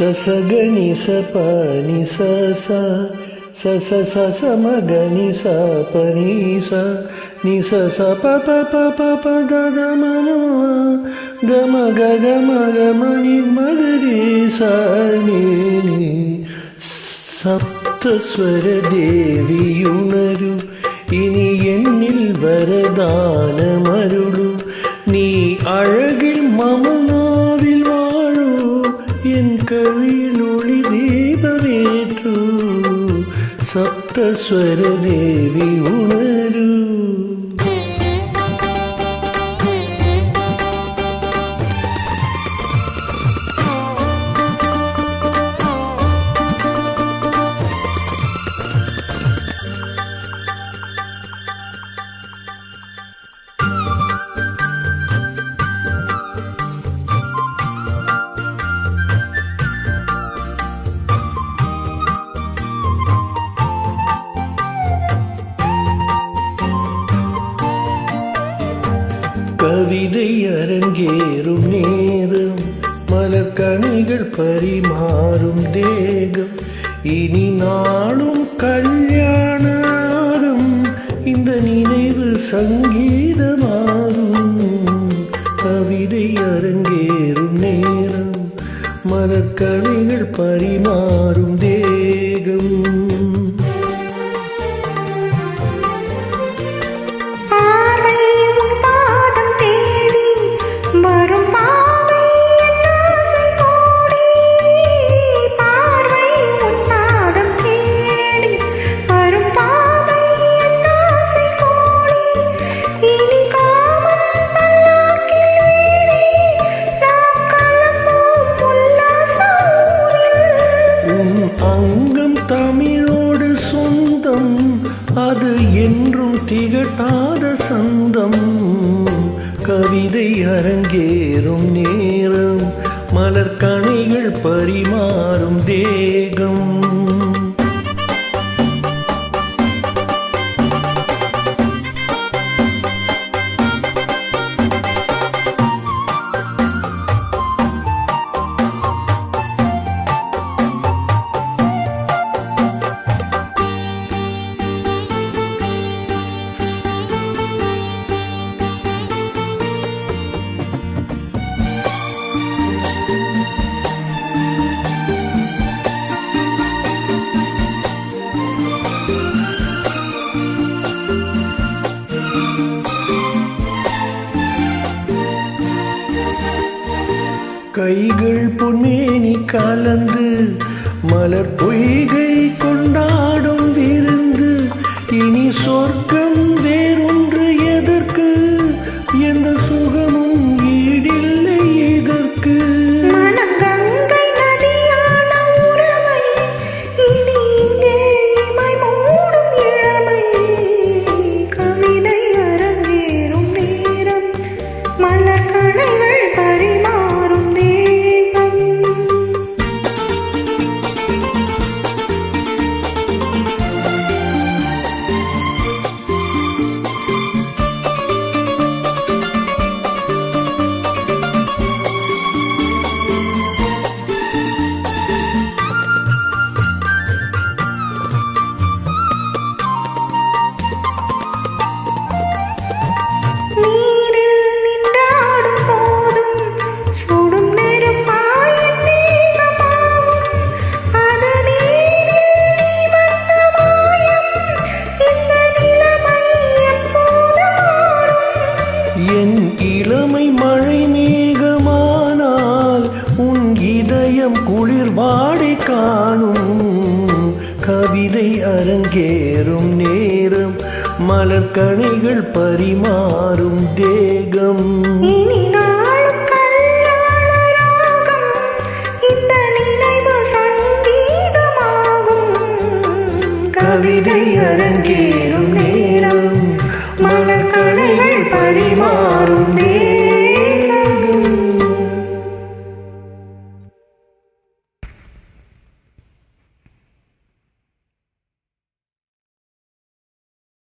சசகணி சபனி சச சச சசமகணி சபனி ச நி சச ப ப ப ப ப க க ம க ம க க ம க ம நி மகரி ச நி நி സപ്തസ്വര ദേവിയുണരു ഇനി എന്നിൽ വരദാനമരുളു നീ അഴകിൽ മമനാവിൽ വാഴൂ എൻ കവിയിൽ ഒളി ദീപമേറ്റു സപ്തസ്വര ദേവി ഉണരു கவிதை அரங்கேறும் நேரம் மலர்கணிகள் பரிமாறும் தேகம் இனி நாளும் கல்யாணம் இந்த நினைவு சங்கீதமாகும் கவிதை அரங்கேறும் நேரம் மலர்கணிகள் பரிமாறும் தேகம் அங்கம் தமிழோடு சொந்தம் அது என்றும் திகட்டாத சந்தம் கவிதை அரங்கேறும் நேரம் மலர்கணிகள் பரிமாறும் தேகம் கைகள் பொன்மேனி கலந்து மலர் பொய்கை கொண்டாடும் விருந்து இனி சொர்க்கம் வேறொன்று எதற்கு எந்த சுகமும் ஈடில்லை இதற்கு என் இளமை மழை மேகமானால் உன் இதயம் குளிர் வாடை காணும் கவிதை அரங்கேறும் நேரம் மலர்கணிகள் பரிமாறும் தேகம் கவிதை அரங்கே